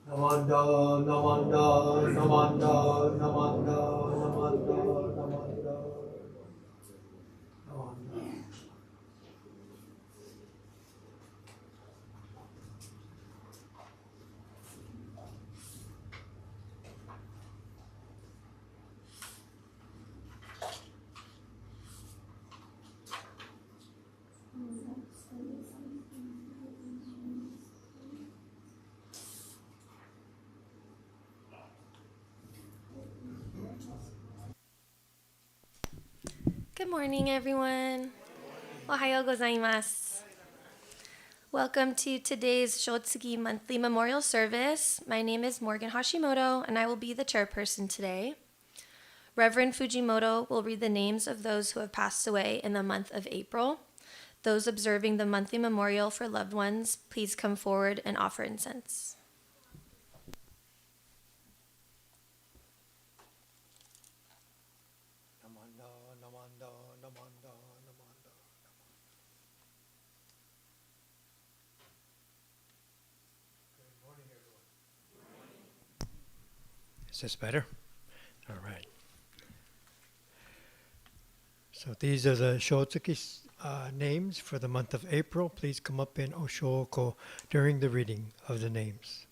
Namanda, Namanda, Namanda, Namanda, Namanda, Namanda, Namanda. Good morning, everyone. Ohayo gozaimasu. Welcome to today's Shotsuki monthly memorial service. My name is Morgan Hashimoto, and I will be the chairperson today. Reverend Fujimoto will read the names of those who have passed away in the month of April. Those observing the monthly memorial for loved ones, please come forward and offer incense. Namanda, Namanda, Namanda, Namanda. Good morning, everyone. Is this better? All right. So these are the Shotsuki names for the month of April. Please come up in Oshoko during the reading of the names.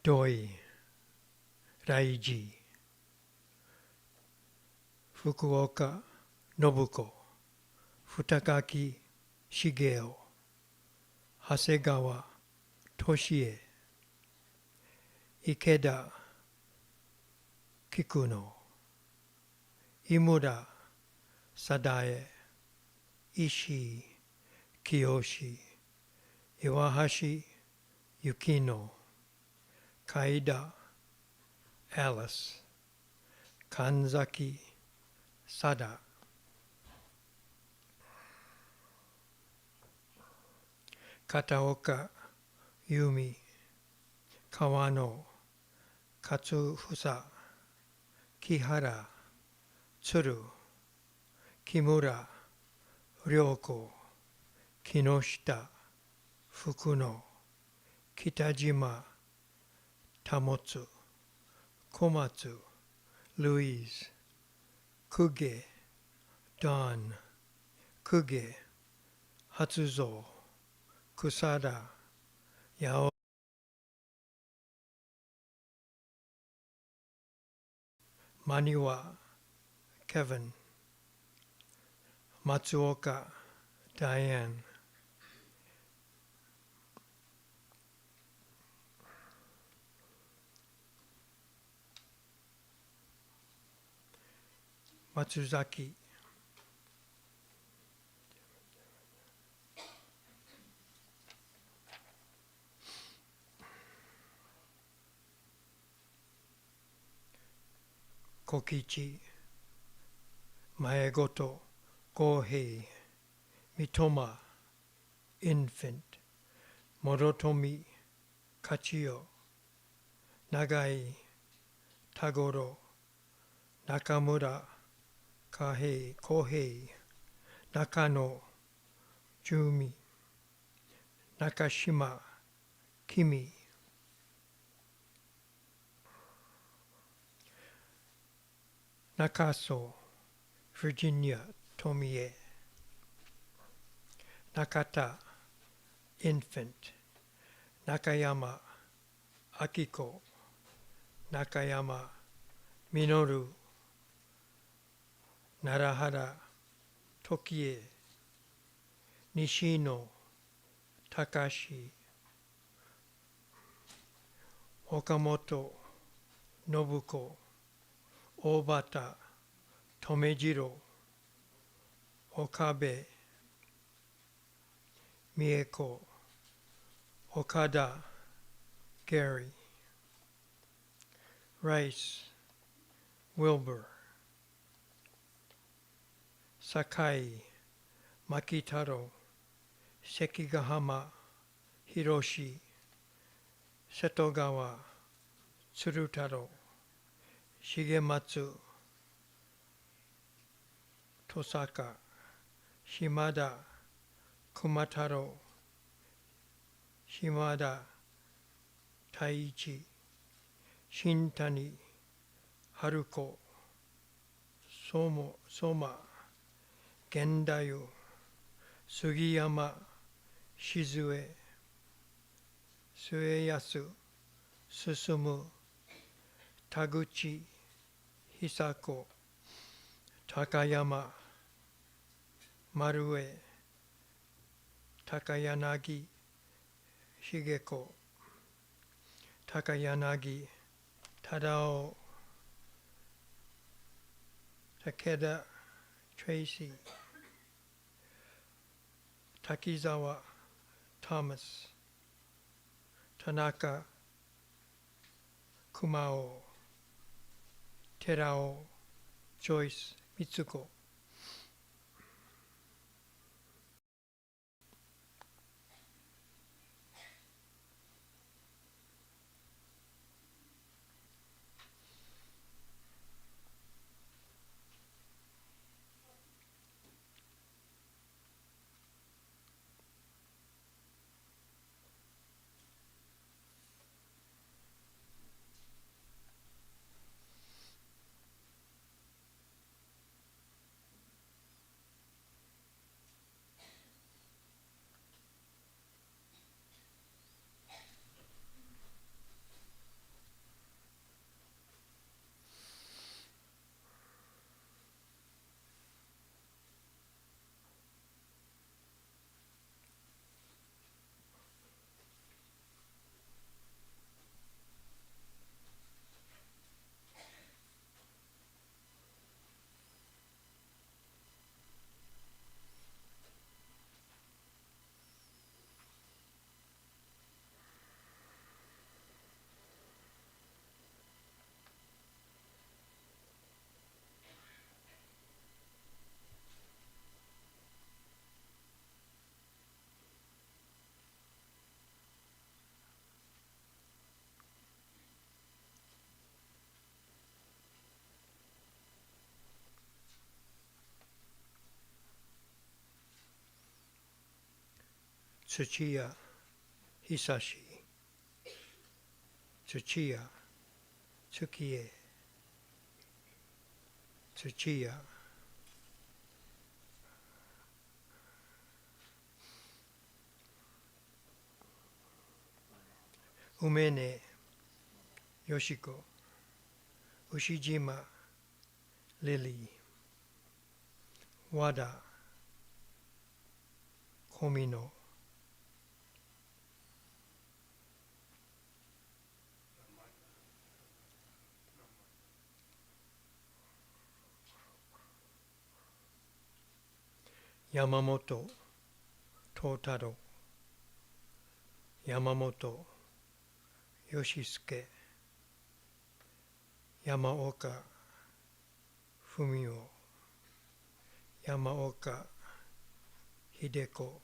Doi, Raiji, Fukuoka, Nobuko, Futakaki, Shigeo, Hasegawa, Toshie, Ikeda, Kikuno, Imura, Sadae, Ishii, Kiyoshi, Iwahashi Yukino, Kaida Alice, Kanzaki Sada, Kataoka Yumi, Kawano Katsufusa, Kihara Tsuru, Kimura Ryoko, Kinoshita Fukuno, Kitajima Tamotsu, Komatsu Louise, Kuge Don, Kuge Hatsuzo, Kusada Yao, Maniwa Kevin, Matsuoka Diane, Matsuzaki, Kokichi, Maegoto, Gohei, Mitoma, Infant, Morotomi, Kachio, Nagai, Tagoro, Nakamura, Kohei, Nakano, Jumi, Nakashima, Kimi, Nakaso, Virginia, Tomie, Nakata, Infant, Nakayama, Akiko, Nakayama, Minoru, Narahara, Tokie, Nishino, Takashi, Okamoto, Nobuko, Obata, Tomejiro, Okabe, Mieko, Okada, Gary, Rice, Wilbur, Sakai, Makitaro, Sekigahama, Hiroshi, Setogawa, Tsurutaro, Shigematsu, Tosaka, Shimada, Kumataro, Shimada, Taichi, Shintani, Haruko, Soma, Gendayu, Sugiyama, Shizue, Sueyasu, Susumu, Taguchi, Hisako, Takayama, Marue, Takayanagi, Shigeko, Takayanagi, Tadao, Takeda, Tracy, Takizawa, Thomas, Tanaka, Kumao, Terao, Joyce, Mitsuko. Tsuchiya Hisashi, Tsuchiya Tsukie, Tsuchiya Umene Yoshiko, Ushijima Lily, Wada Komino, Yamamoto Totaro, Yamamoto Yoshisuke, Yamaoka Fumio, Yamaoka Hideko,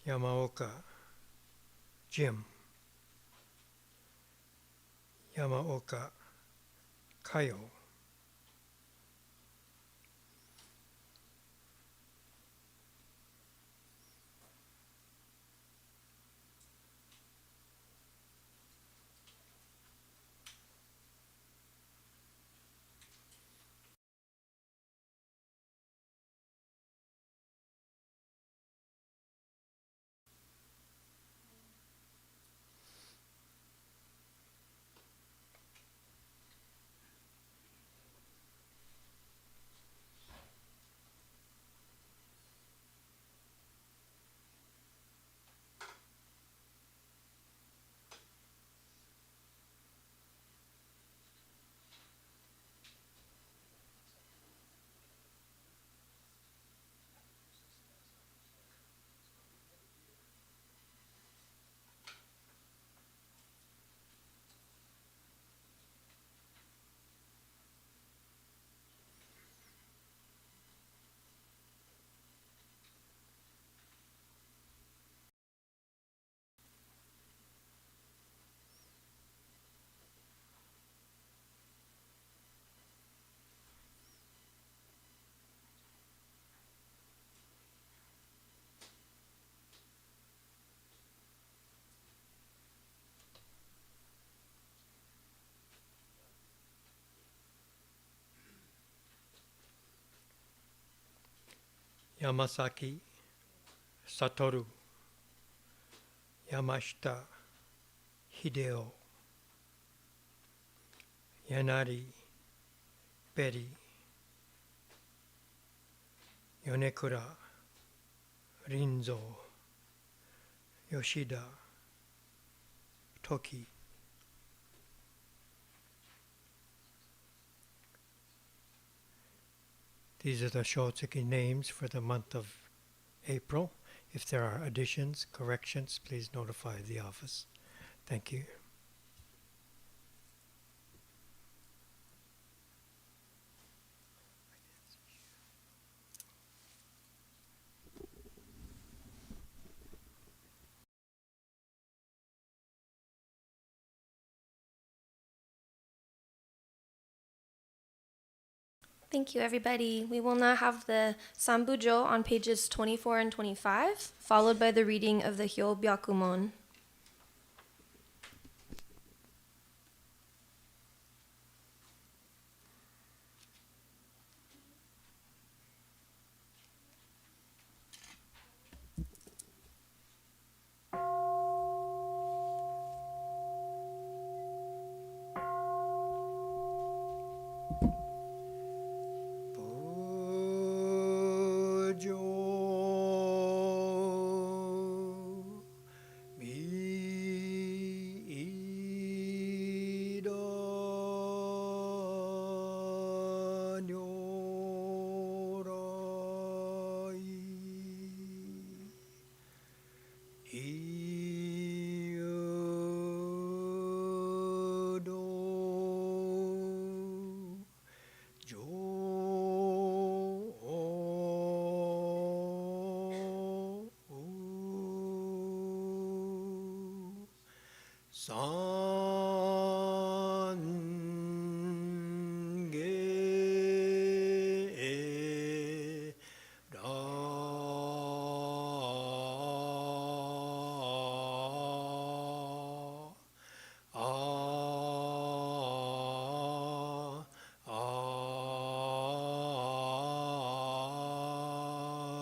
Yamaoka Jim, Yamaoka Kayo, Yamasaki Satoru, Yamashita Hideo, Yanari Betty, Yonekura Rinzo, Yoshida Toki. These are the Shotsuki names for the month of April. If there are additions, corrections, please notify the office. Thank you. Thank you, everybody. We will now have the Sambujo on pages 24 and 25, followed by the reading of the Hyobyakumon.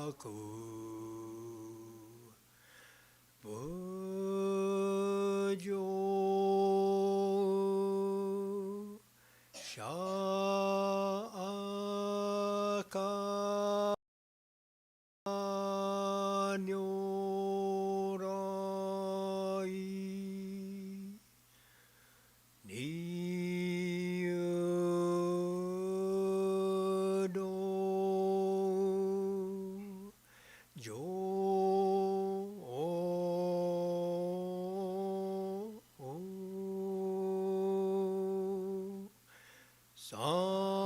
Bujo Shaka Nyorai Niudo Jo Sange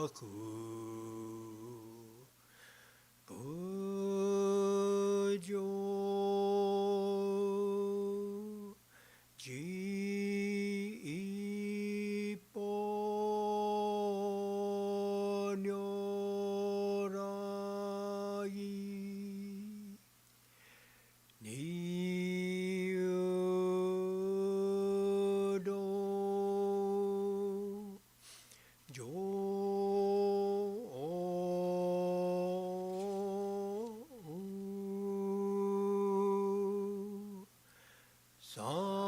Aku Bujo Jipo Nyorai Niudo Jo Sange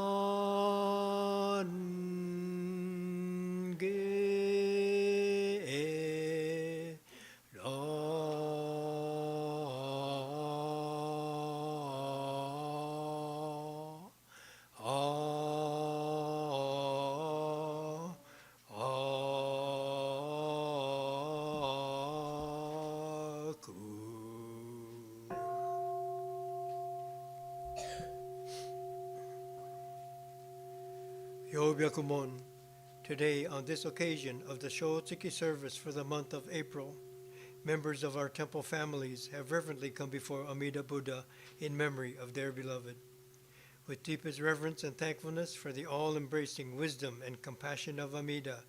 Yobyakumon. Today, on this occasion of the Shotsuki service for the month of April, members of our temple families have reverently come before Amida Buddha in memory of their beloved. With deepest reverence and thankfulness for the all-embracing wisdom and compassion of Amida,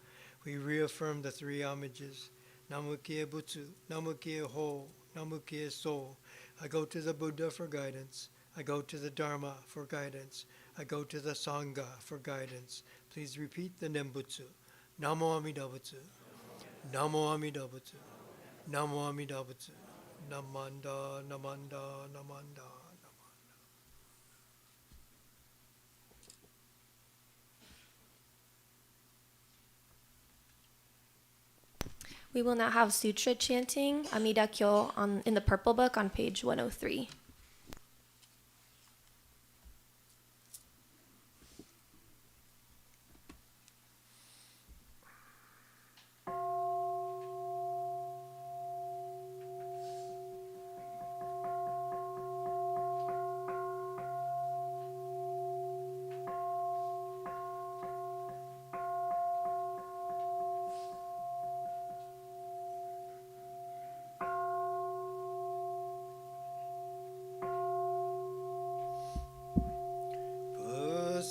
we reaffirm the three homages. Namu Amida Butsu, Namu Amida Ho, Namu Amida So. I go to the Buddha for guidance. I go to the Dharma for guidance. I go to the Sangha for guidance. Please repeat the Nembutsu. Namu Amida Butsu. Namu Amida Butsu. Namu Amida Butsu. Namanda, Namanda, Namanda. We will now have Sutra Chanting, Amida Kyo, in the purple book on page 103.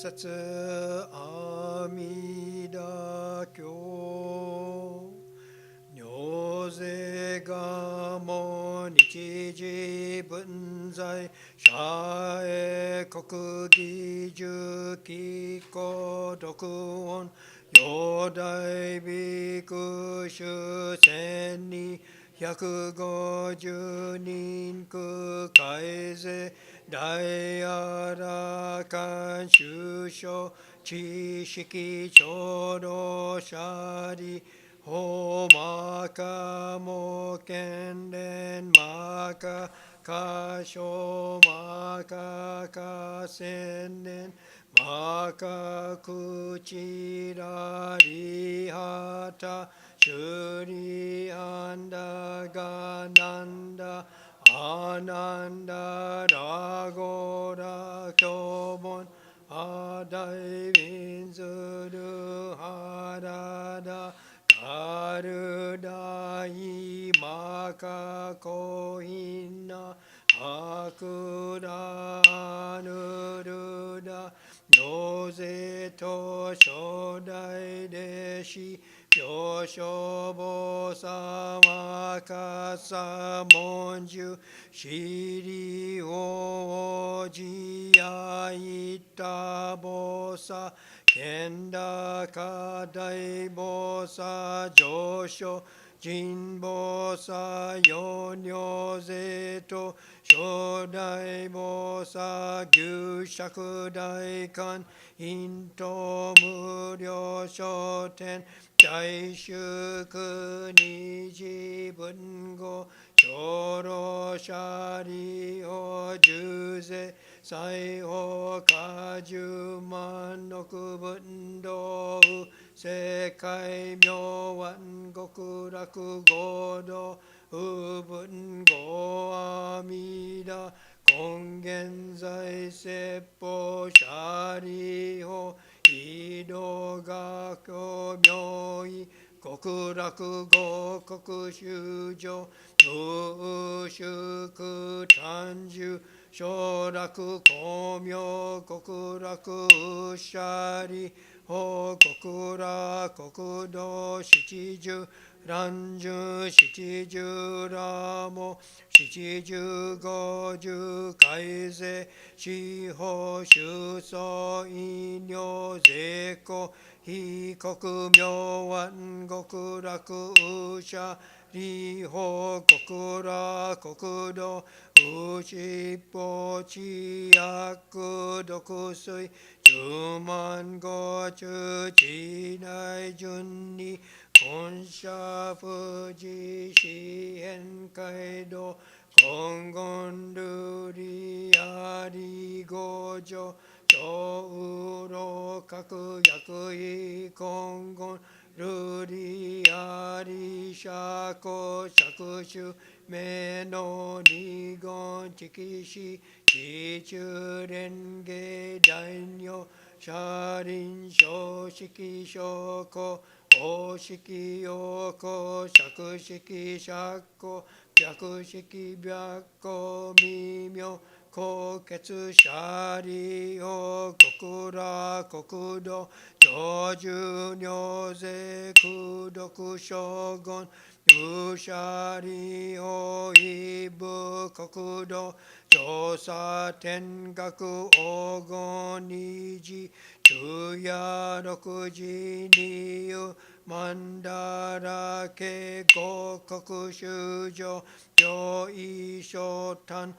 Satsu Amida Kyo Nyoze Gamo Nichiji Bunzai Shae Kokugi Juki Ko Dokuon Yodai Biku Shu Senni 150人区改正大荒監修書知識聴導者利法マカモ剣連マカカショマカカ千年マカクチラリハタシュリアンダガナンダアナンダラゴラキョボンアダイビンズルハラダカルダイマカコイナアクラヌルダ行勢と初代弟子病床坊様かさ文殊シリオジヤイタボサ剣高大菩薩上昇神菩薩四如勢と初代菩薩牛釈大観陰と無量昇天大祝二次文語長老舎利法十世西方果十万億分道世界妙万極楽合道不分合阿弥陀根源在説法舎利法移動学教妙意極楽合国修上無宿単寿昇楽光明極楽舎利法極楽国土七十乱十七十羅網七十五十改正司法宗祖医療税庫非国妙万極楽舎利法極楽国土牛法知薬毒水十万五中地内順に根社富士四辺街道金言瑠璃あり五条超老各薬医金言瑠璃あり釈古釈種名の二言直視地中蓮華大女車輪小式小古大式陽古釈式釈古白式白古微妙高血舎利法極楽国土長寿如税功徳将軍有舎利法異部国土調査天学黄金二次昼夜六時二遊曼荼羅家五国修上上位昇誕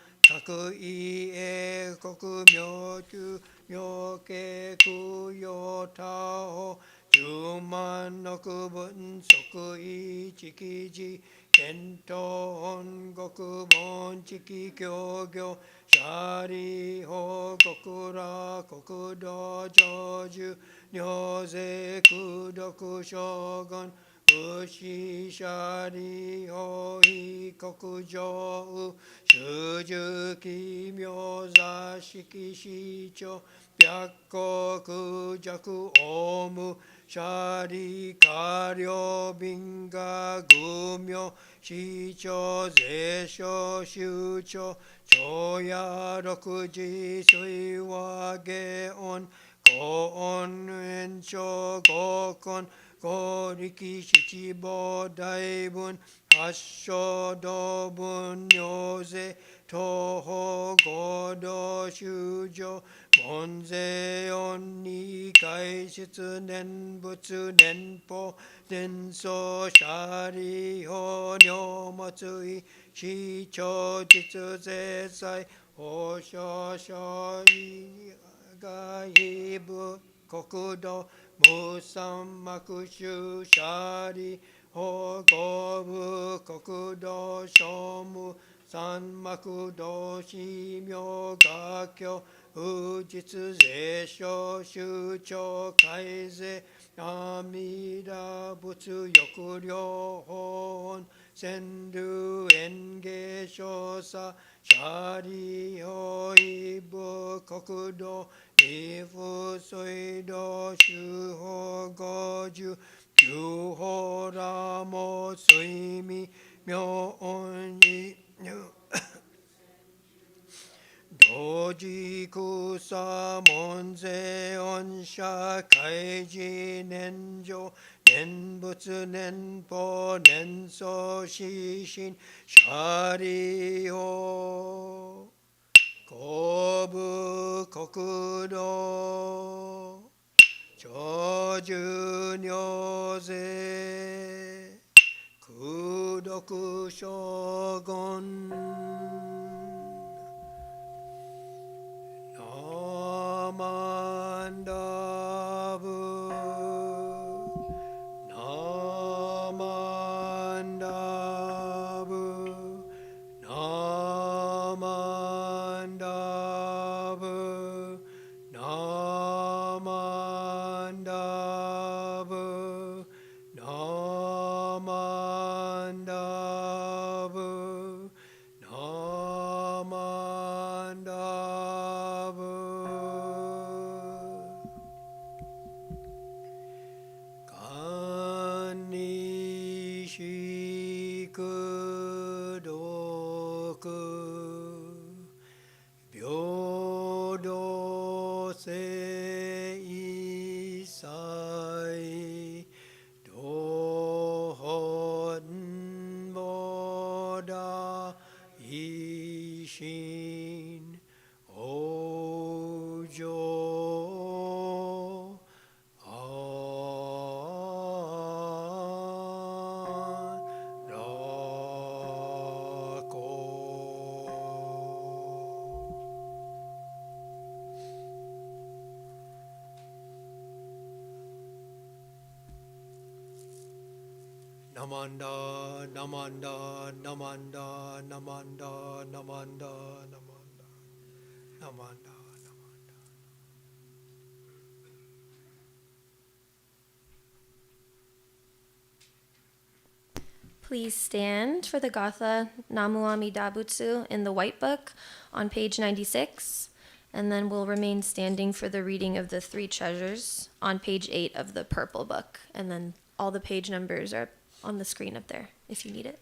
各位英国妙中妙慶供養他法十万億分即位直時検討本国門式教業舎利法極楽国土成就如税功徳将軍武士舎利法非国上修十奇妙座敷市長白国弱オウム舎利過料賓が愚名市長税所州長長夜六時水和下音高音延長合根合力七宝大文八正道文尿税東方合同修上門税音に解説念仏念法伝送舎利法尿末位市長実税祭法書書位外部国土無三幕宗舎利法合部国土聖無三幕道司明学教不実税所宗長改税阿弥陀仏欲量法川流園芸少佐舎利法異部国土異不水道修法五十九法羅網水味妙音意 Shoji kusa monze onsha kaiji nenjo nenbutsu nenpo nenso shishin shariho kobu kokudo choju nyoze kudoku shogun namandabu namandabu namandabu namandabu namandabu namandabu kanishikudoku byodo se isai dohon boda ishin ojo Namanda, namanda, namanda, namanda, namanda, namanda, namanda, namanda. Please stand for the Gatha Namu Amida Butsu in the White Book on page 96, and then we'll remain standing for the reading of the three treasures on page 8 of the Purple Book, and then all the page numbers are on the screen up there if you need it.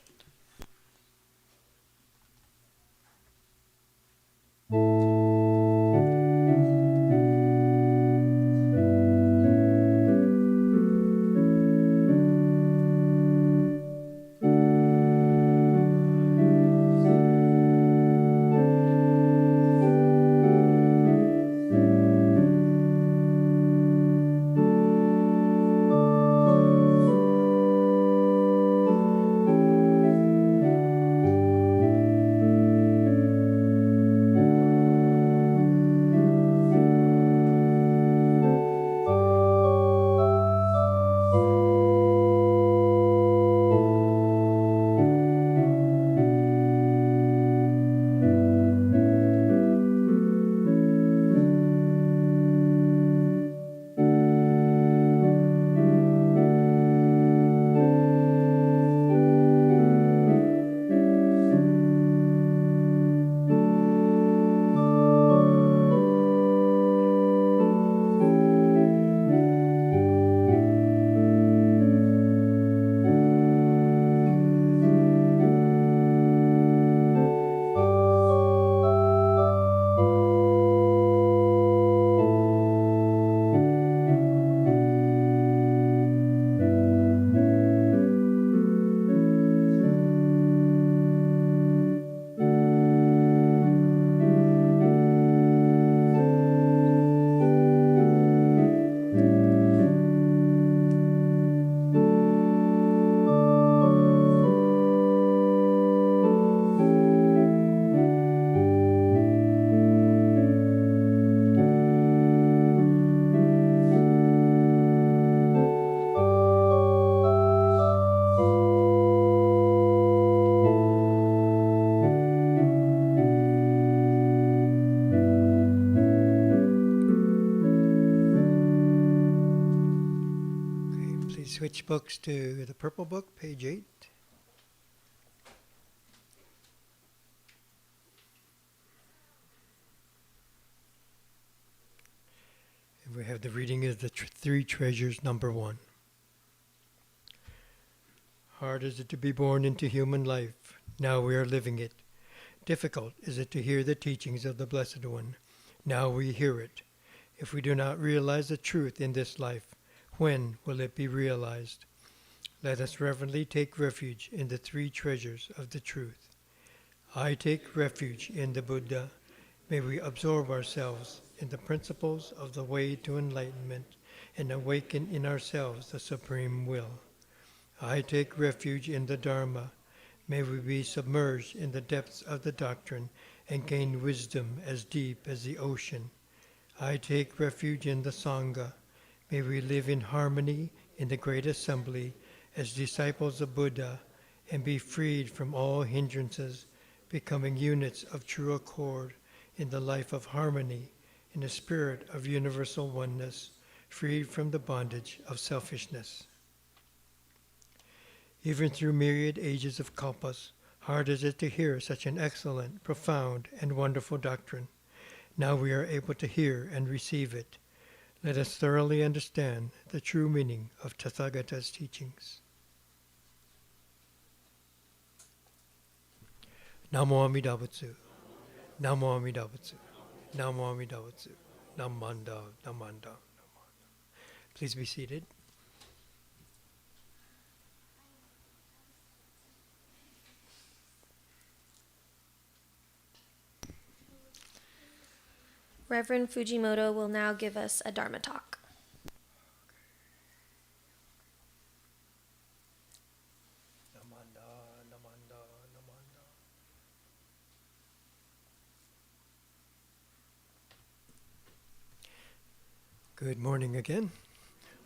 Switch books to the Purple Book, page 8. And we have the reading of the three treasures, number 1. Hard is it to be born into human life. Now we are living it. difficult is it to hear the teachings of the Blessed One. Now we hear it. If we do not realize the truth in this life, when will it be realized? Let us reverently take refuge in the three treasures of the truth. I take refuge in the Buddha. May we absorb ourselves in the principles of the way to enlightenment and awaken in ourselves the supreme will. I take refuge in the Dharma. May we be submerged in the depths of the doctrine and gain wisdom as deep as the ocean. I take refuge in the Sangha. May we live in harmony in the great assembly as disciples of Buddha and be freed from all hindrances, becoming units of true accord in the life of harmony, in the spirit of universal oneness, freed from the bondage of selfishness. Even through myriad ages of kalpas, hard is it to hear such an excellent, profound, and wonderful doctrine. Now we are able to hear and receive it. Let us thoroughly understand the true meaning of Tathagata's teachings. Namu Amida Butsu. Namu Amida Butsu. Namu Amida Butsu. Namanda, Namanda. Please be seated. Reverend Fujimoto will now give us a Dharma talk. Namanda, Namanda, Namanda. Good morning again.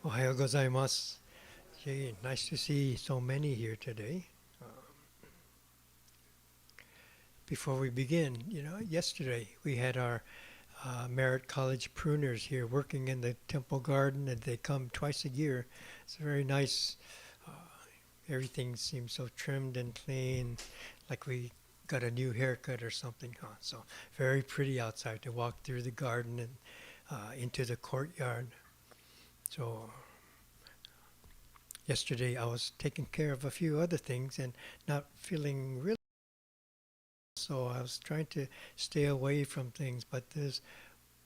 Ohayou gozaimasu. Gee, nice to see so many here today. Before we begin, yesterday we had our Merit College pruners here working in the temple garden, and they come twice a year. It's very nice. Everything seems so trimmed and clean, like we got a new haircut or something. So very pretty outside to walk through the garden and into the courtyard. So yesterday I was taking care of a few other things and not feeling really. So I was trying to stay away from things, but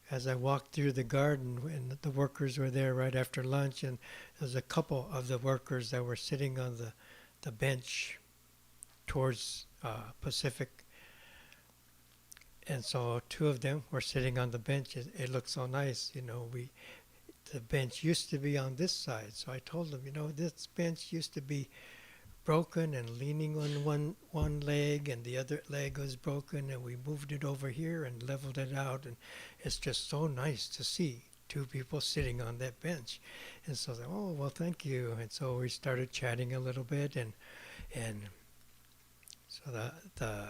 as I walked through the garden, and the workers were there right after lunch, and there's a couple of the workers that were sitting on the bench towards Pacific, and so two of them were sitting on the bench. It looked so nice, the bench used to be on this side, so I told them, this bench used to be broken and leaning on one leg, and the other leg was broken, and we moved it over here and leveled it out, and it's just so nice to see two people sitting on that bench. And so oh, well, thank you. And so we started chatting a little bit, and so the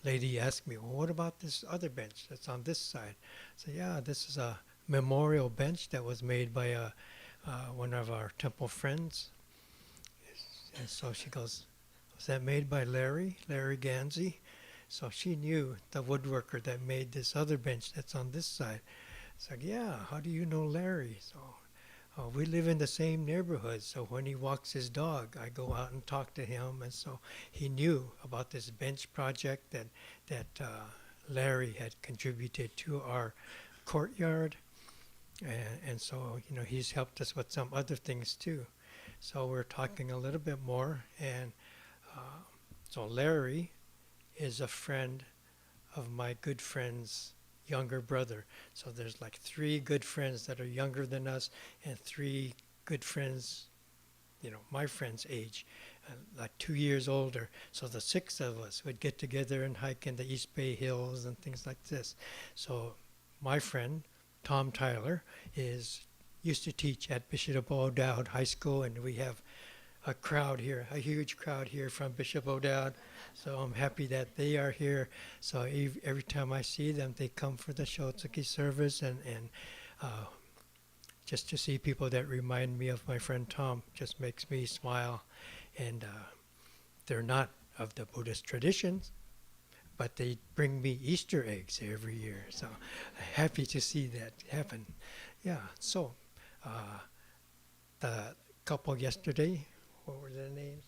lady asked me, well, what about this other bench that's on this side? I said, yeah, this is a memorial bench that was made by one of our temple friends. And so she goes, was that made by Larry Gansey? So she knew the woodworker that made this other bench that's on this side. It's like, yeah, how do you know Larry? So we live in the same neighborhood, so when he walks his dog, I go out and talk to him. And so he knew about this bench project that Larry had contributed to our courtyard. And so, he's helped us with some other things too. So we're talking a little bit more, and so Larry is a friend of my good friend's younger brother. So there's like 3 good friends that are younger than us, and 3 good friends, my friend's age, like 2 years older. So the 6 of us would get together and hike in the East Bay Hills and things like this. So my friend, Tom Tyler, used to teach at Bishop O'Dowd High School, and we have a crowd here, a huge crowd here from Bishop O'Dowd. So I'm happy that they are here. So every time I see them, they come for the Shotsuki service, and just to see people that remind me of my friend Tom just makes me smile. And they're not of the Buddhist traditions, but they bring me Easter eggs every year. So happy to see that happen. Yeah, so the couple yesterday, what were their names?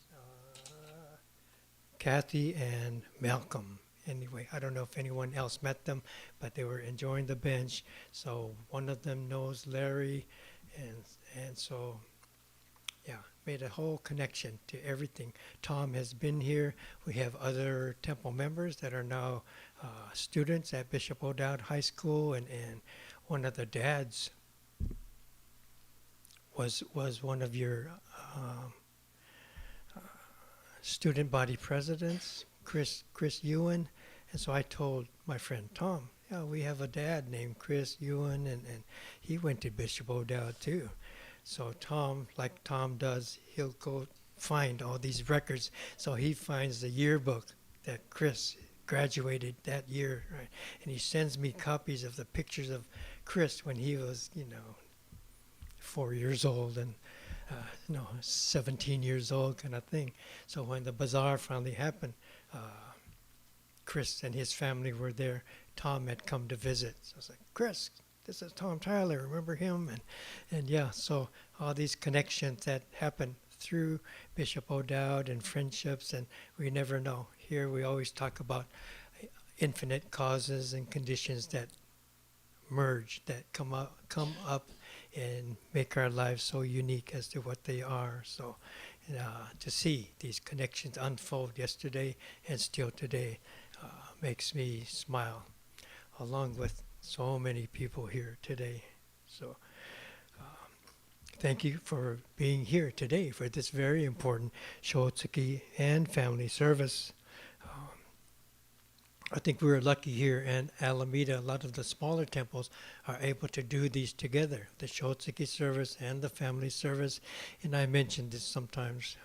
Kathy and Malcolm. anyway. I don't know if anyone else met them, but they were enjoying the bench. So one of them knows Larry, and so yeah, made a whole connection to everything. Tom has been here. We have other temple members that are now students at Bishop O'Dowd High School, and one of the dads was one of your student body presidents, Chris Ewan. And so I told my friend Tom, yeah, we have a dad named Chris Ewan, and he went to Bishop O'Dowd too. So Tom, like Tom does, he'll go find all these records. So he finds the yearbook that Chris graduated that year, right? And he sends me copies of the pictures of Chris when he was, 4 years old and 17 years old kind of thing. So when the bazaar finally happened, Chris and his family were there. Tom had come to visit. So I was like, Chris, this is Tom Tyler, remember him? And yeah, so all these connections that happen through Bishop O'Dowd and friendships, and we never know. Here we always talk about infinite causes and conditions that merge, that come up and make our lives so unique as to what they are. So to see these connections unfold yesterday and still today makes me smile, along with so many people here today. So thank you for being here today for this very important Shotsuki and family service. I think we were lucky here in Alameda. A lot of the smaller temples are able to do these together, the Shotsuki service and the family service. And I mentioned this sometimes.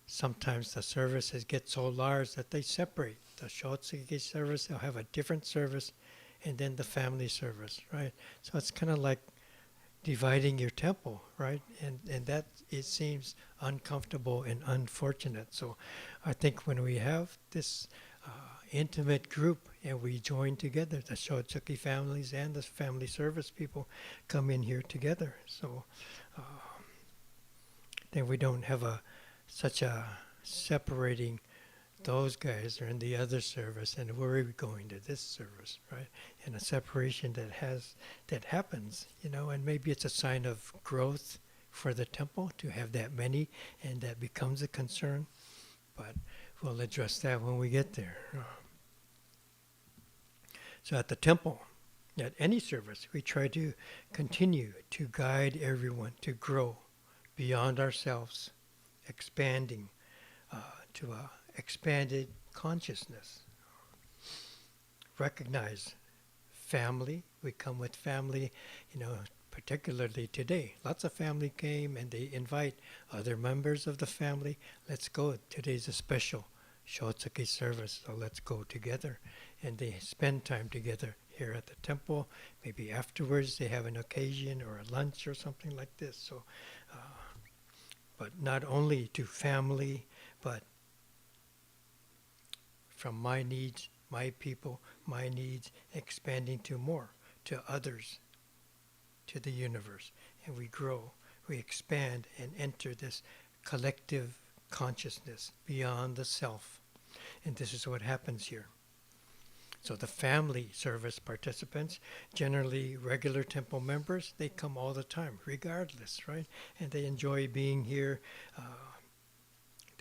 Sometimes the services get so large that they separate. The Shotsuki service, they'll have a different service, and then the family service, right? So it's kind of like dividing your temple, right? And that, it seems uncomfortable and unfortunate. So I think when we have this intimate group and we join together, the Shotsuki families and the family service people come in here together. So then we don't have such a separating. Those guys are in the other service, and we're going to this service, right? And a separation that happens, and maybe it's a sign of growth for the temple to have that many, and that becomes a concern. But we'll address that when we get there. So at the temple, at any service, we try to continue to guide everyone to grow beyond ourselves, expanding to a expanded consciousness. Recognize family. We come with family, particularly today. Lots of family came and they invite other members of the family. Let's go. Today's a special Shotsuki service, so let's go together. And they spend time together here at the temple. Maybe afterwards they have an occasion or a lunch or something like this. So, but not only to family, but from my needs, my people, my needs, expanding to more, to others, to the universe. And we grow, we expand and enter this collective consciousness beyond the self. And this is what happens here. So the family service participants, generally regular temple members, they come all the time, regardless, right? And they enjoy being here,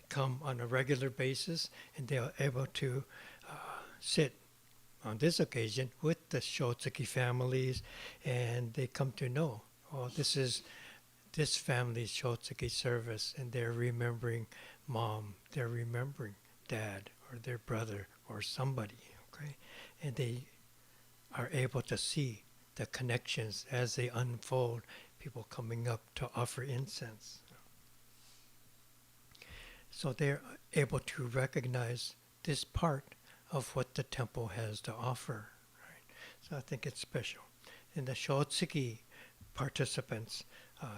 come on a regular basis, and they are able to sit on this occasion with the Shotsuki families, and they come to know, this is this family's Shotsuki service, and they're remembering mom, they're remembering dad, or their brother, or somebody, okay? And they are able to see the connections as they unfold, people coming up to offer incense. So they're able to recognize this part of what the temple has to offer. Right? So I think it's special. And the Shotsuki participants,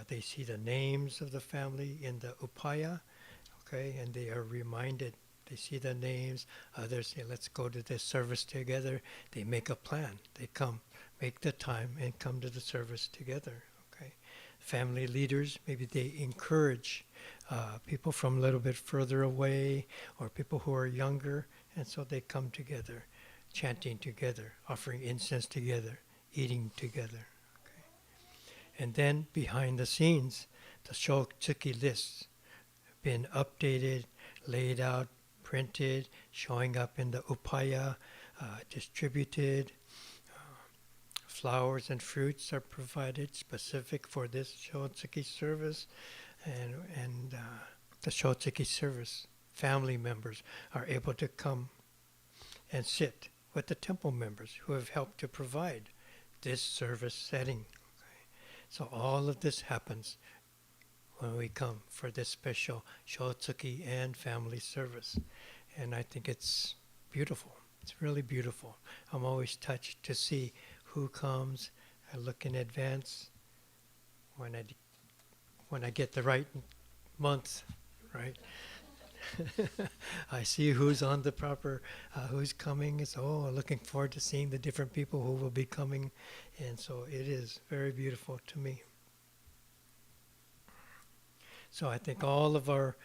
they see the names of the family in the upaya, okay, and they are reminded. They see the names. Others say, let's go to this service together. They make a plan. They come, make the time, and come to the service together. Okay, family leaders, maybe they encourage people from a little bit further away or people who are younger, and so they come together, chanting together, offering incense together, eating together. Okay. And then behind the scenes, the Shotsuki lists have been updated, laid out, printed, showing up in the upaya, distributed. Flowers and fruits are provided specific for this Shotsuki service, and the Shotsuki service family members are able to come and sit with the temple members who have helped to provide this service setting. Okay. So all of this happens when we come for this special Shotsuki and family service, and I think it's beautiful. It's really beautiful. I'm always touched to see who comes. I look in advance when I get the right month, right? I see who's on the proper, who's coming. So, looking forward to seeing the different people who will be coming, and so it is very beautiful to me. So I think all of our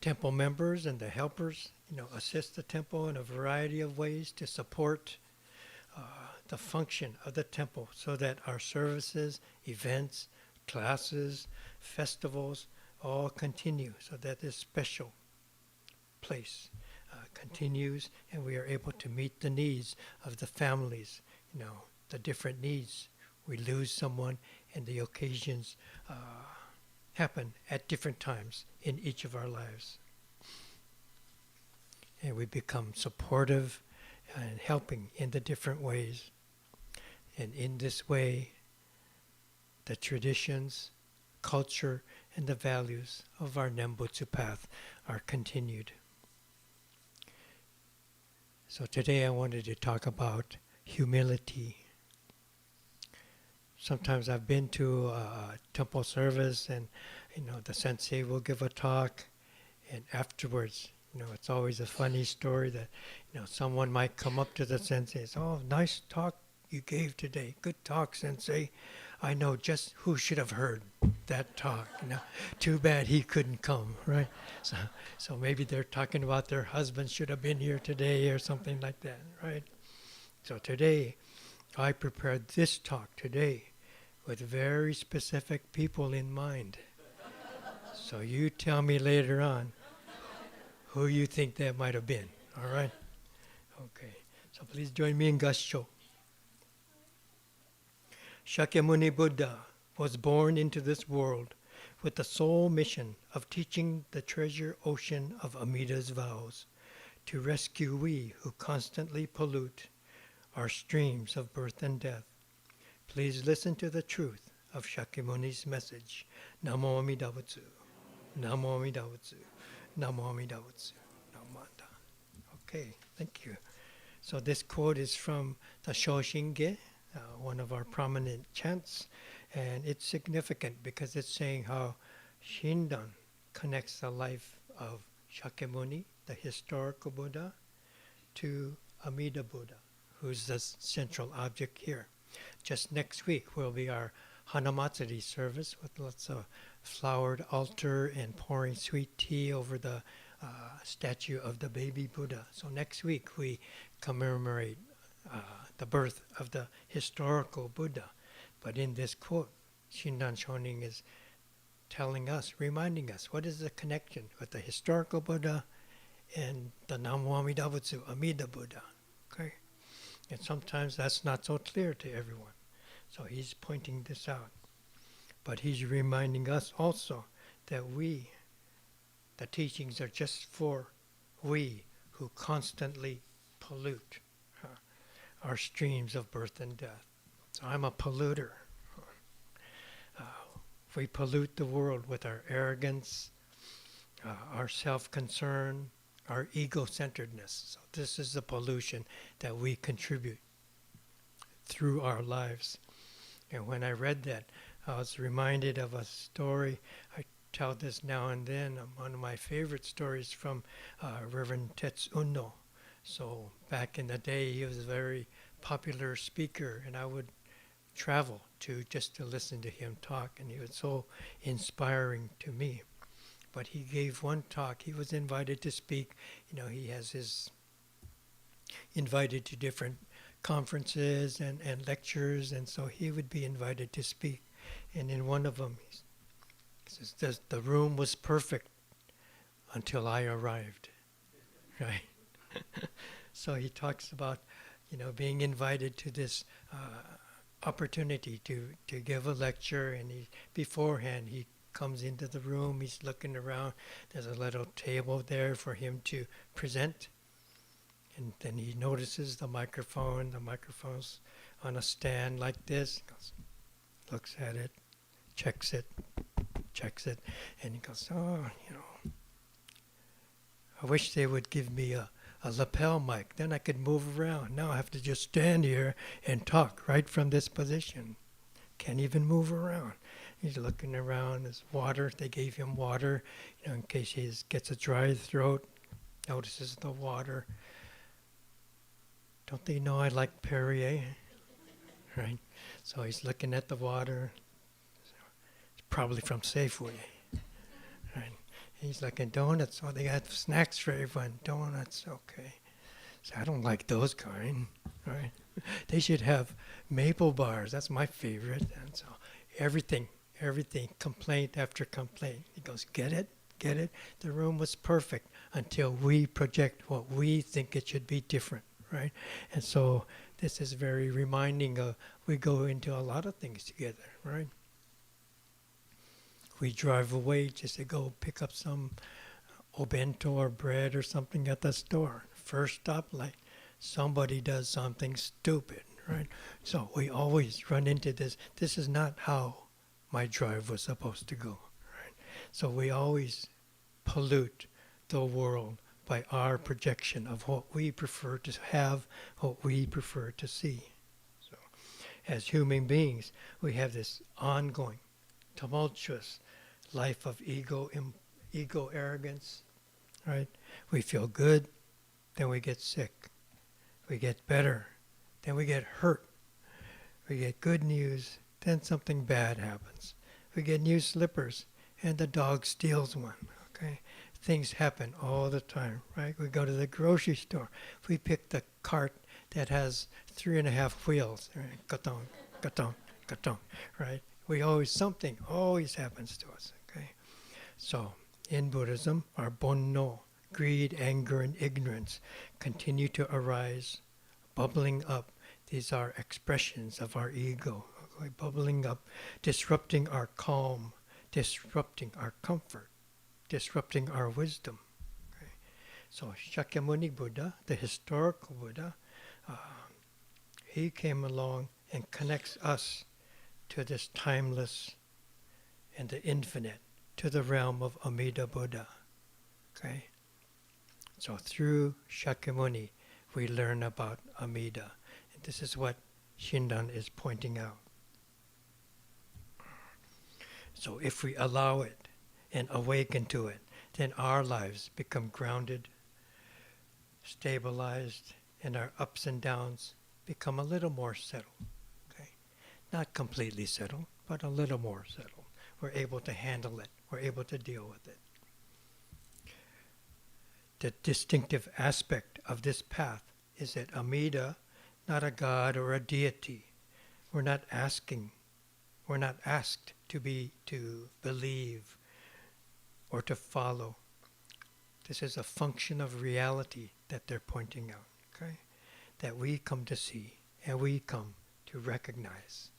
temple members and the helpers, assist the temple in a variety of ways to support the function of the temple so that our services, events, classes, festivals all continue, so that this special place continues and we are able to meet the needs of the families, the different needs. We lose someone and the occasions happen at different times in each of our lives. And we become supportive and helping in the different ways. And in this way, the traditions, culture, and the values of our Nembutsu path are continued. So today I wanted to talk about humility. Sometimes I've been to a temple service and, the sensei will give a talk, and afterwards, it's always a funny story that, someone might come up to the sensei and say, "Oh, nice talk you gave today. Good talk, sensei. I know just who should have heard that talk. Too bad he couldn't come," right? So maybe they're talking about their husband should have been here today or something like that, right? So today, I prepared this talk today with very specific people in mind. So you tell me later on who you think that might have been, all right? Okay, so please join me in Gassho. Shakyamuni Buddha was born into this world with the sole mission of teaching the treasure ocean of Amida's vows to rescue we who constantly pollute our streams of birth and death. Please listen to the truth of Shakyamuni's message. Namu Amida Butsu. Namu Amida Butsu. Namu Amida Butsu. Namanda. Okay, thank you. So this quote is from the Shoshinge, one of our prominent chants, and it's significant because it's saying how Shindan connects the life of Shakyamuni, the historical Buddha, to Amida Buddha, who's the central object here. Just next week will be our Hanamatsuri service with lots of flowered altar and pouring sweet tea over the statue of the baby Buddha. So next week we commemorate the birth of the historical Buddha. But in this quote, Shindan Shonin is telling us, reminding us, what is the connection with the historical Buddha and the Namu Amida Butsu, Amida Buddha? Okay? And sometimes that's not so clear to everyone. So he's pointing this out. But he's reminding us also that the teachings are just for we who constantly pollute our streams of birth and death. So I'm a polluter. We pollute the world with our arrogance, our self-concern, our ego-centeredness. So this is the pollution that we contribute through our lives. And when I read that, I was reminded of a story. I tell this now and then. One of my favorite stories from Reverend Tetsuno. So back in the day, he was a very popular speaker, and I would travel just to listen to him talk, and he was so inspiring to me. But he gave one talk. He was invited to speak. He has his invited to different conferences and lectures, and so he would be invited to speak. And in one of them, he says, the room was perfect until I arrived, right? So he talks about, being invited to this opportunity to give a lecture, and beforehand he comes into the room, he's looking around, there's a little table there for him to present, and then he notices the microphone's on a stand like this, goes, looks at it, checks it, and he goes, I wish they would give me a lapel mic, then I could move around. Now I have to just stand here and talk right from this position. Can't even move around. He's looking around. There's water. They gave him water, in case he gets a dry throat. Notices the water. Don't they know I like Perrier? Right? So he's looking at the water. It's probably from Safeway. Right? He's looking donuts. Oh, they got snacks for everyone. Donuts, okay. So I don't like those kind, right? They should have maple bars. That's my favorite. And so everything, complaint after complaint. He goes, get it? The room was perfect until we project what we think it should be different, right? And so this is very reminding of, we go into a lot of things together, right? We drive away just to go pick up some obento or bread or something at the store. First stoplight, somebody does something stupid, right? So we always run into this. This is not how my drive was supposed to go, right? So we always pollute the world by our projection of what we prefer to have, what we prefer to see. So as human beings, we have this ongoing, tumultuous life of ego arrogance, right? We feel good, then we get sick. We get better, then we get hurt. We get good news, then something bad happens. We get new slippers, and the dog steals one, okay? Things happen all the time, right? We go to the grocery store. We pick the cart that has 3.5 wheels, right? Gatong, gatong, gatong, right? Something always happens to us, okay? So, in Buddhism, our bonno, greed, anger, and ignorance continue to arise, bubbling up. These are expressions of our ego, okay? Bubbling up, disrupting our calm, disrupting our comfort, disrupting our wisdom. Okay? So Shakyamuni Buddha, the historical Buddha, he came along and connects us to this timeless and the infinite, to the realm of Amida Buddha. Okay? So through Shakyamuni, we learn about Amida. And this is what Shinran is pointing out. So if we allow it and awaken to it, then our lives become grounded, stabilized, and our ups and downs become a little more settled. Okay? Not completely settled, but a little more settled. We're able to handle it. We're able to deal with it. The distinctive aspect of this path is that Amida, not a god or a deity. We're not asked to believe or to follow. This is a function of reality that they're pointing out, okay? That we come to see and we come to recognize.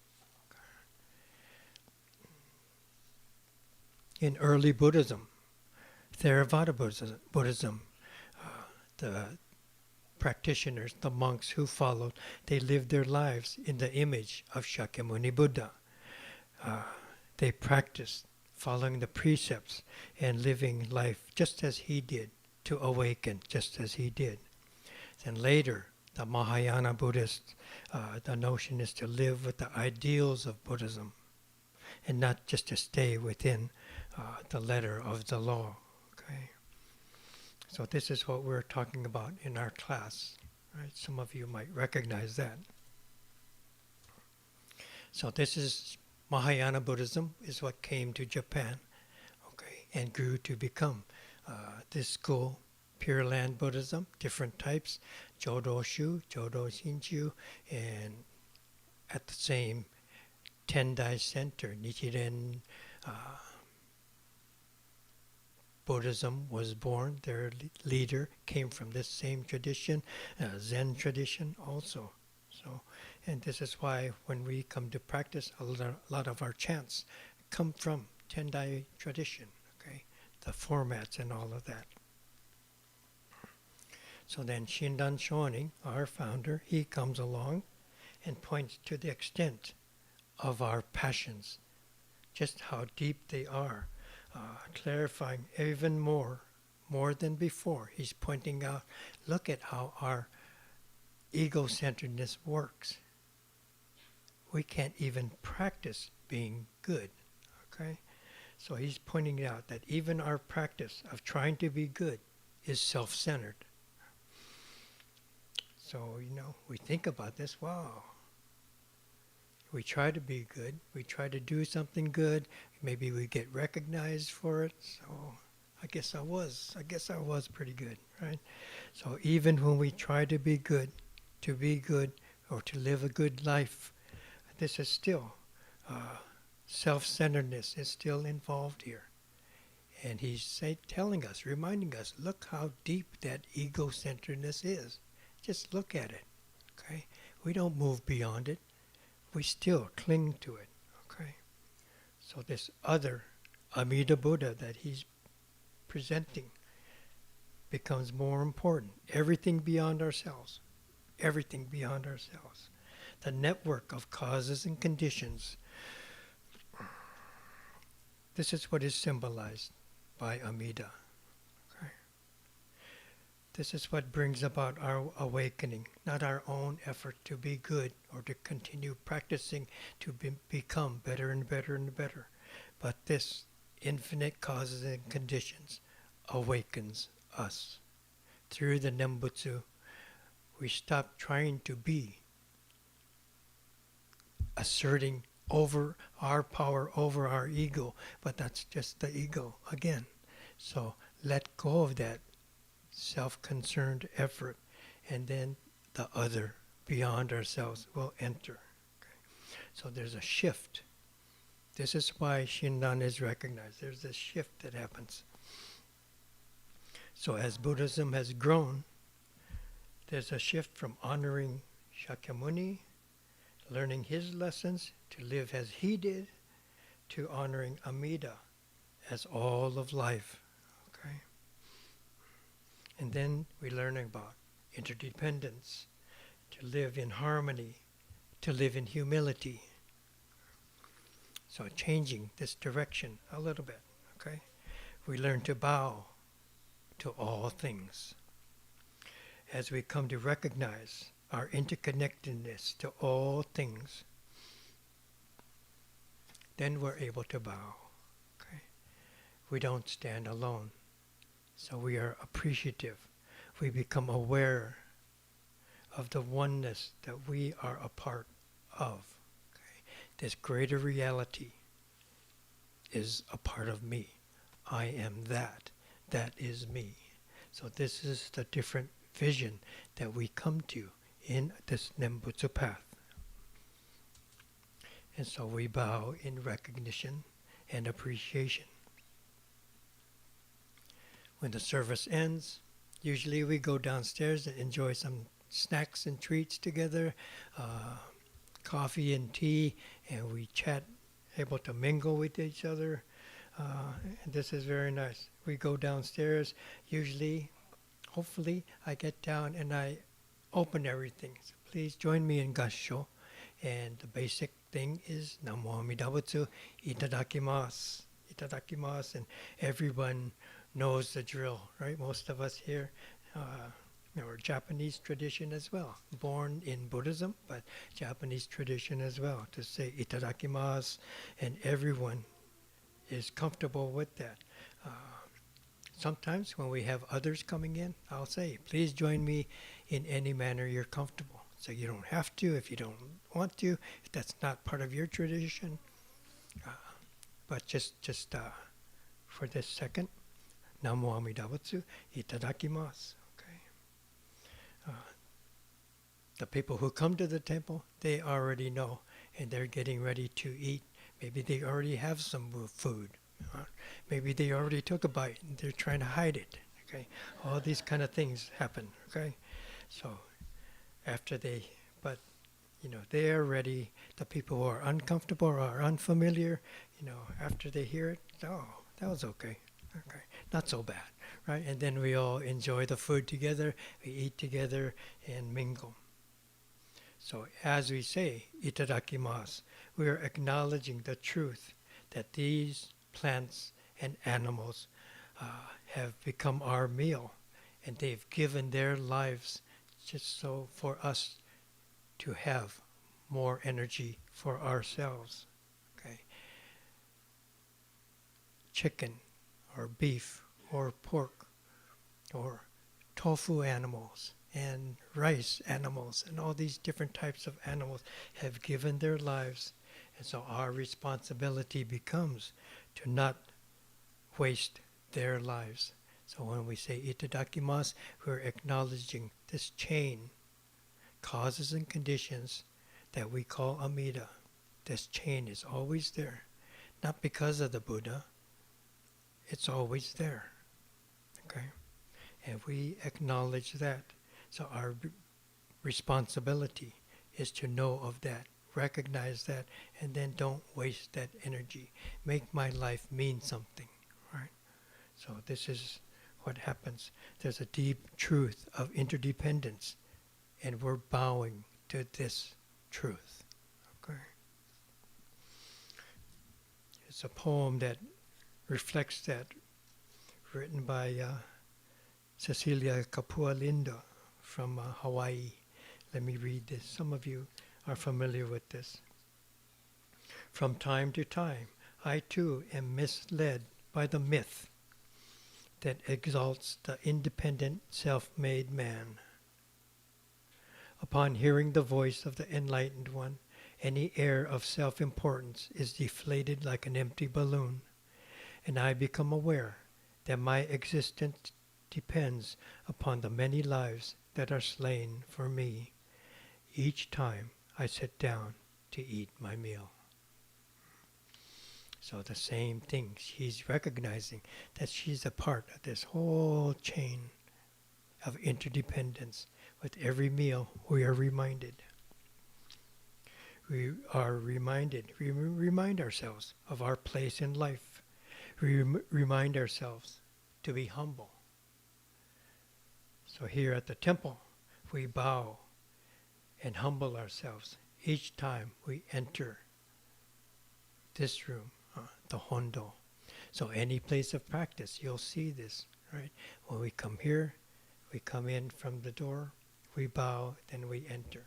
In early Buddhism, Theravada Buddhism, the practitioners, the monks who followed, they lived their lives in the image of Shakyamuni Buddha. They practiced following the precepts and living life just as he did, to awaken just as he did. Then later, the Mahayana Buddhists, the notion is to live with the ideals of Buddhism and not just to stay within the letter of the law. Okay? So this is what we're talking about in our class. Right? Some of you might recognize that. So this is Mahayana Buddhism is what came to Japan, okay, and grew to become this school, Pure Land Buddhism, different types, Jodo Shu, Jodo Shinju, and at the same Tendai Center, Nichiren Buddhism was born. Their leader came from this same tradition, Zen tradition also. So, and this is why when we come to practice, a lot of our chants come from Tendai tradition, okay? The formats and all of that. So then Shinran Shonin, our founder, he comes along and points to the extent of our passions, just how deep they are, clarifying even more than before. He's pointing out, look at how our ego-centeredness works. We can't even practice being good, okay? So he's pointing out that even our practice of trying to be good is self-centered. So, we think about this, wow. We try to be good. We try to do something good. Maybe we get recognized for it. So I guess I was pretty good, right? So even when we try to be good, or to live a good life, this is still self-centeredness is still involved here. And he's telling us, reminding us, look how deep that ego-centeredness is. Just look at it, okay? We don't move beyond it. We still cling to it, okay? So this other Amida Buddha that he's presenting becomes more important. Everything beyond ourselves. Everything beyond ourselves. The network of causes and conditions. This is what is symbolized by Amida. Okay? This is what brings about our awakening, not our own effort to be good or to continue practicing to become better and better and better. But this infinite causes and conditions awakens us. Through the Nembutsu, we stop trying to be, asserting over our power over our ego, but that's just the ego again. So let go of that self-concerned effort, and then the other beyond ourselves will enter. Okay? So there's a shift. This is why Shinran is recognized. There's this shift that happens. So as Buddhism has grown, there's a shift from honoring Shakyamuni, learning his lessons to live as he did, to honoring Amida as all of life. Okay? And then we learn about interdependence, to live in harmony, to live in humility. So changing this direction a little bit, okay? We learn to bow to all things. As we come to recognize our interconnectedness to all things, then we're able to bow, okay? We don't stand alone. So we are appreciative. We become aware of the oneness that we are a part of. Okay? This greater reality is a part of me. I am that. That is me. So this is the different vision that we come to in this Nembutsu path. And so we bow in recognition and appreciation. When the service ends, usually we go downstairs and enjoy some snacks and treats together, coffee and tea, and we chat, able to mingle with each other. And this is very nice. We go downstairs, usually, hopefully, I get down and I open everything. So please join me in Gassho. And the basic thing is Namu Amida Butsu, itadakimasu, itadakimasu, and everyone knows the drill, right? Most of us here are Japanese tradition as well, born in Buddhism, but Japanese tradition as well, to say itadakimasu, and everyone is comfortable with that. Sometimes when we have others coming in, I'll say, please join me in any manner you're comfortable. So you don't have to if you don't want to, if that's not part of your tradition. But just for this second, Namu Amida Butsu, itadakimasu. Okay. The people who come to the temple, they already know, and they're getting ready to eat. Maybe they already have some food. Maybe they already took a bite and they're trying to hide it. Okay, all these kind of things happen. Okay, so after but they are ready. The people who are uncomfortable or are unfamiliar, after they hear it, oh, that was okay. Okay, not so bad, right? And then we all enjoy the food together. We eat together and mingle. So as we say, itadakimasu, we are acknowledging the truth that these plants and animals have become our meal, and they've given their lives just so for us to have more energy for ourselves. Okay, chicken or beef or pork or tofu animals and rice animals and all these different types of animals have given their lives, and so our responsibility becomes to not waste their lives. So when we say itadakimasu, we're acknowledging this chain, causes and conditions that we call Amida. This chain is always there, not because of the Buddha, it's always there. Okay? And we acknowledge that. So our responsibility is to know of that, recognize that, and then don't waste that energy. Make my life mean something, right? So this is what happens. There's a deep truth of interdependence, and we're bowing to this truth. Okay? It's a poem that reflects that, written by Cecilia Kapua Linda from Hawaii. Let me read this. Some of you are familiar with this. From time to time, I too am misled by the myth that exalts the independent, self-made man. Upon hearing the voice of the enlightened one, any air of self-importance is deflated like an empty balloon, and I become aware that my existence depends upon the many lives that are slain for me each time I sit down to eat my meal. So the same thing, she's recognizing that she's a part of this whole chain of interdependence. With every meal, we are reminded. We remind ourselves of our place in life. We remind ourselves to be humble. So here at the temple, we bow and humble ourselves each time we enter this room, the Hondo. So any place of practice, you'll see this, right? When we come here, we come in from the door, we bow, then we enter.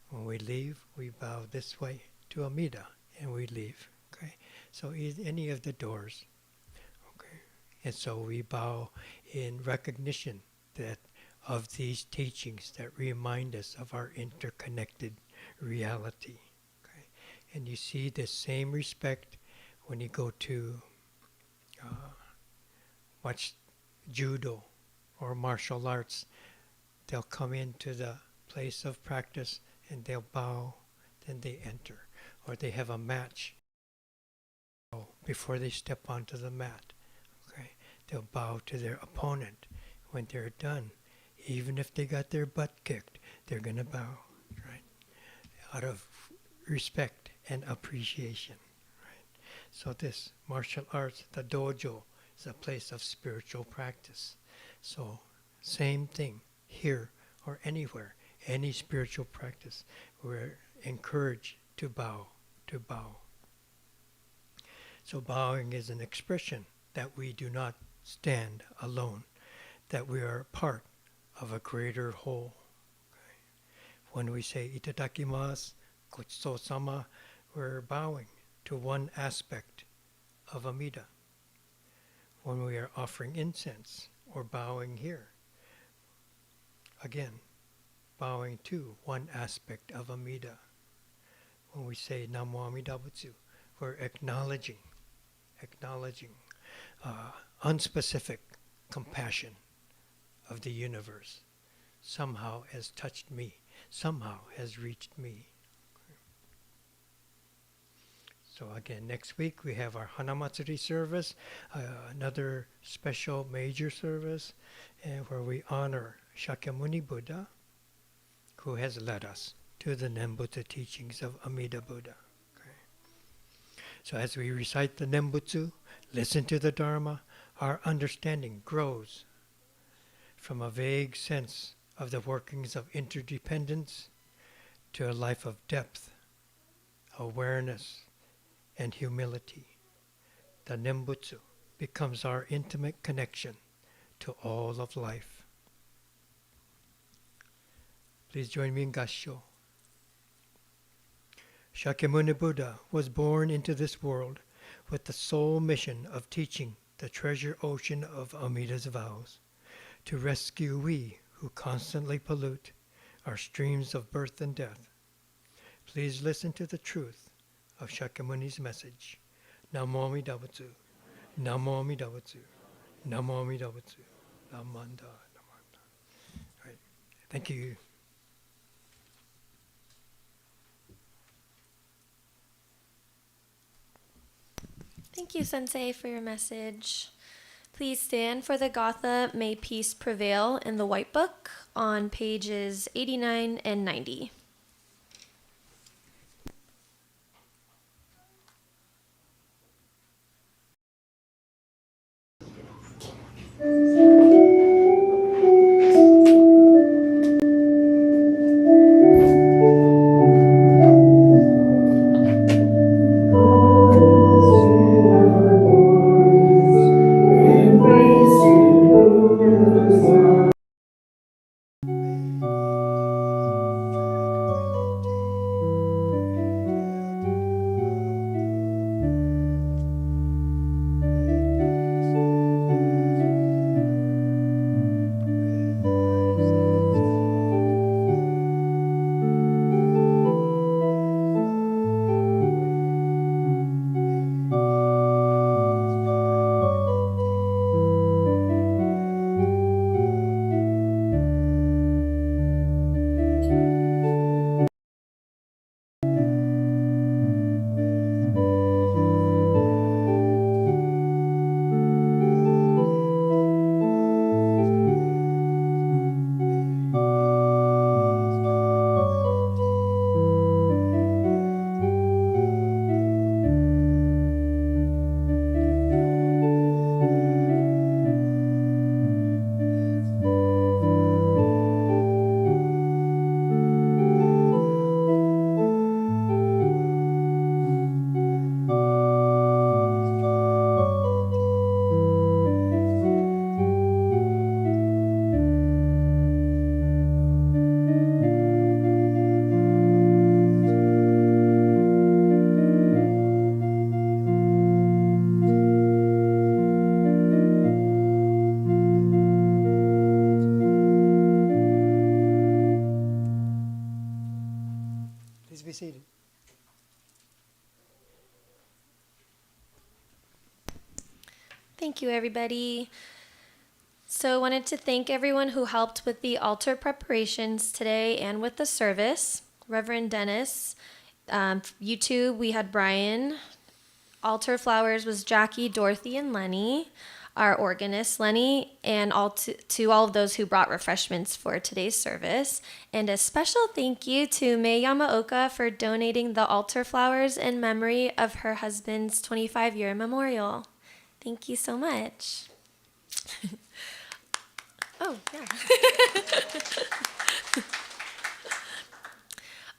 When we leave, we bow this way to Amida, and we leave. Okay, so any of the doors. Okay, and so we bow in recognition that of these teachings that remind us of our interconnected reality. Okay, and you see this same respect when you go to watch judo or martial arts. They'll come into the place of practice and they'll bow, then they enter. Or they have a match before they step onto the mat. Okay, they'll bow to their opponent. When they're done, even if they got their butt kicked, they're going to bow, right? Out of respect and appreciation, right? So this martial arts, the dojo, is a place of spiritual practice. So same thing here or anywhere, any spiritual practice, we're encouraged to bow, to bow. So bowing is an expression that we do not stand alone, that we are part of a greater whole. Okay. When we say itadakimasu, gochisousama, we're bowing to one aspect of Amida. When we are offering incense or bowing here, again, bowing to one aspect of Amida. When we say Namu Amida Butsu, we're acknowledging unspecific compassion of the universe. Somehow has touched me, somehow has reached me. So again, next week we have our Hanamatsuri service, another special major service, where we honor Shakyamuni Buddha, who has led us to the Nembutsu teachings of Amida Buddha. Okay. So as we recite the Nembutsu, listen to the Dharma, our understanding grows from a vague sense of the workings of interdependence to a life of depth, awareness, and humility. The Nembutsu becomes our intimate connection to all of life. Please join me in Gassho. Shakyamuni Buddha was born into this world with the sole mission of teaching the treasure ocean of Amida's vows, to rescue we who constantly pollute our streams of birth and death. Please listen to the truth of Shakyamuni's message. Namu Amida Butsu, Namu Amida Butsu, Namu Amida Butsu, Namanda, Namanda. Right. Thank you. Thank you, Sensei, for your message. Please stand for the Gatha, May Peace Prevail in the White Book on pages 89 and 90. Please be seated. Thank you, everybody. So I wanted to thank everyone who helped with the altar preparations today and with the service. Reverend Dennis, YouTube, we had Brian. Altar flowers was Jackie, Dorothy, and Lenny. Our organist, Lenny, and to all of those who brought refreshments for today's service. And a special thank you to Mei Yamaoka for donating the altar flowers in memory of her husband's 25-year memorial. Thank you so much. Oh, yeah.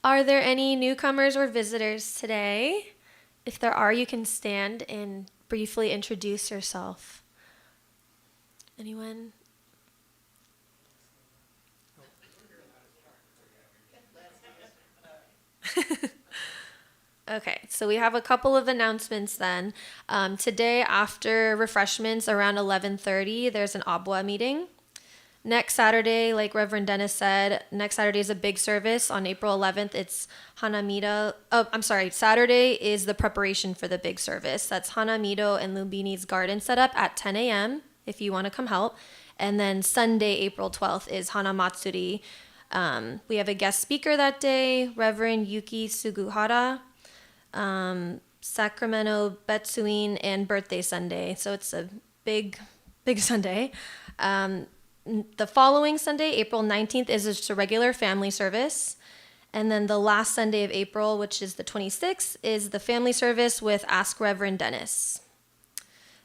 Are there any newcomers or visitors today? If there are, you can stand and briefly introduce yourself. Anyone? Okay, so we have a couple of announcements then. Today, after refreshments around 11:30, there's an Abwa meeting. Next Saturday, like Reverend Dennis said, next Saturday is a big service. On April 11th, it's Hanamida. Oh, I'm sorry. Saturday is the preparation for the big service. That's Hanamido and Lumbini's garden setup at 10 a.m. if you want to come help. And then Sunday, April 12th, is Hanamatsuri. We have a guest speaker that day, Reverend Yuki Suguhara, Sacramento Betsuin, and birthday Sunday. So it's a big Sunday. The following Sunday, April 19th, is just a regular family service. And then the last Sunday of April, which is the 26th, is the family service with Ask Reverend Dennis.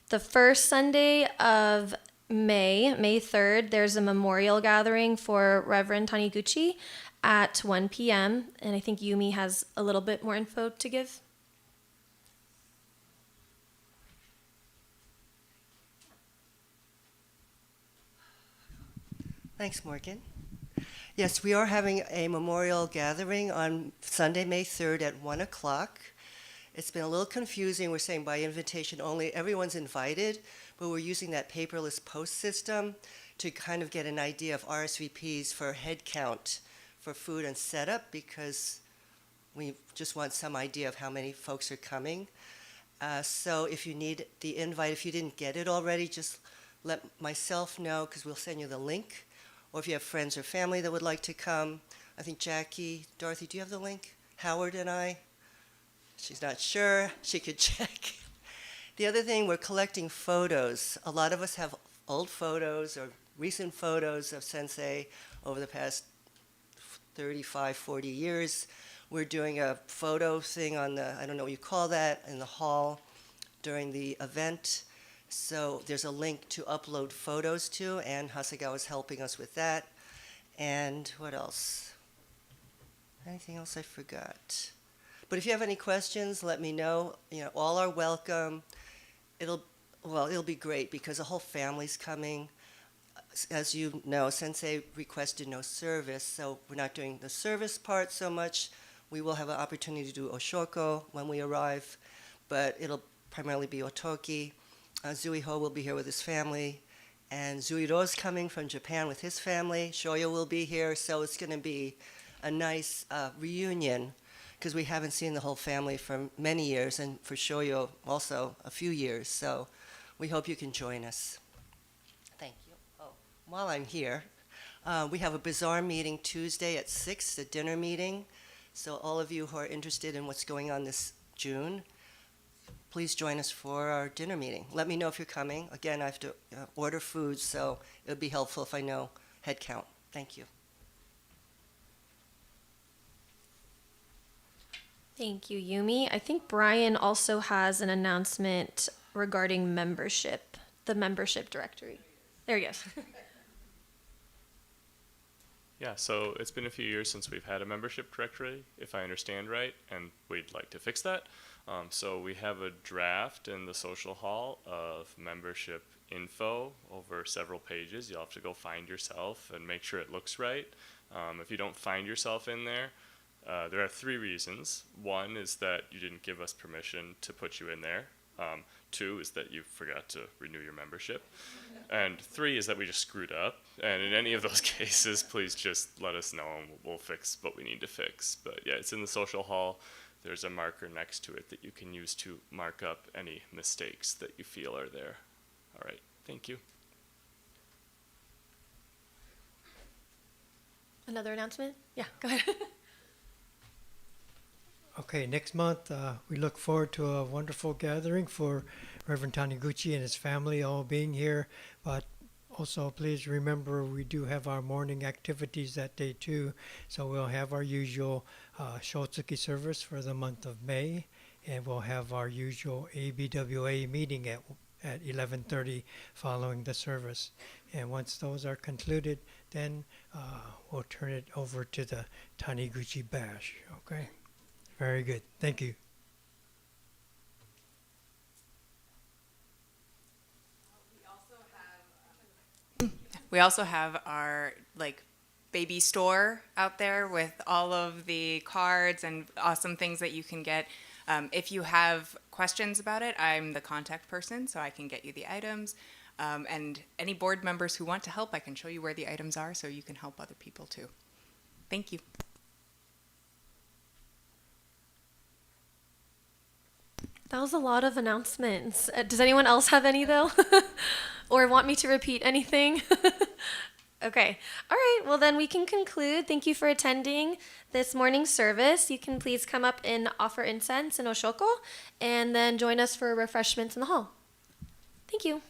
The first Sunday of May 3rd, there's a memorial gathering for Reverend Taniguchi at 1 p.m. And I think Yumi has a little bit more info to give. Thanks, Morgan. Yes, we are having a memorial gathering on Sunday, May 3rd at 1 o'clock. It's been a little confusing. We're saying by invitation only. Everyone's invited, but we're using that paperless post system to kind of get an idea of RSVPs for head count for food and setup, because we just want some idea of how many folks are coming. So if you need the invite, if you didn't get it already, just let myself know, because we'll send you the link. Or if you have friends or family that would like to come. I think Jackie, Dorothy, do you have the link? Howard and I? She's not sure. She could check. The other thing, we're collecting photos. A lot of us have old photos or recent photos of Sensei over the past 35, 40 years. We're doing a photo thing on the, I don't know what you call that, in the hall during the event. So there's a link to upload photos to, and Hasegawa is helping us with that. And what else? Anything else I forgot? But if you have any questions, let me know. You know, all are welcome. It'll be great because the whole family's coming. As you know, Sensei requested no service, so we're not doing the service part so much. We will have an opportunity to do oshoko when we arrive, but it'll primarily be otoki. Zuiho will be here with his family, and Zuiro's coming from Japan with his family. Shoyo will be here, so it's going to be a nice reunion, because we haven't seen the whole family for many years, and for Shoyo also a few years, so we hope you can join us. Thank you. Oh, while I'm here, we have a bazaar meeting Tuesday at 6, a dinner meeting, so all of you who are interested in what's going on this June, please join us for our dinner meeting. Let me know if you're coming. Again, I have to order food, so it would be helpful if I know head count. Thank you. Thank you, Yumi. I think Brian also has an announcement regarding membership, the membership directory. There he goes. Yeah, so it's been a few years since we've had a membership directory, if I understand right, and we'd like to fix that. So we have a draft in the social hall of membership info over several pages. You'll have to go find yourself and make sure it looks right. If you don't find yourself in there are 3 reasons. 1 is that you didn't give us permission to put you in there. 2 is that you forgot to renew your membership. And 3 is that we just screwed up. And in any of those cases, please just let us know and we'll fix what we need to fix. But yeah, it's in the social hall. There's a marker next to it that you can use to mark up any mistakes that you feel are there. All right, thank you. Another announcement? Yeah, go ahead. Okay, next month we look forward to a wonderful gathering for Reverend Taniguchi and his family all being here. But also, please remember we do have our morning activities that day too. So we'll have our usual Shotsuki service for the month of May, and we'll have our usual ABWA meeting at 11:30 following the service. And once those are concluded, then we'll turn it over to the Taniguchi Bash. Okay. Very good. Thank you. We also have our baby store out there with all of the cards and awesome things that you can get. If you have questions about it, I'm the contact person, so I can get you the items. And any board members who want to help, I can show you where the items are so you can help other people too. Thank you. That was a lot of announcements. Does anyone else have any, though? Or want me to repeat anything? Okay. All right. Well, then we can conclude. Thank you for attending this morning's service. You can please come up and offer incense and oshoko, and then join us for refreshments in the hall. Thank you.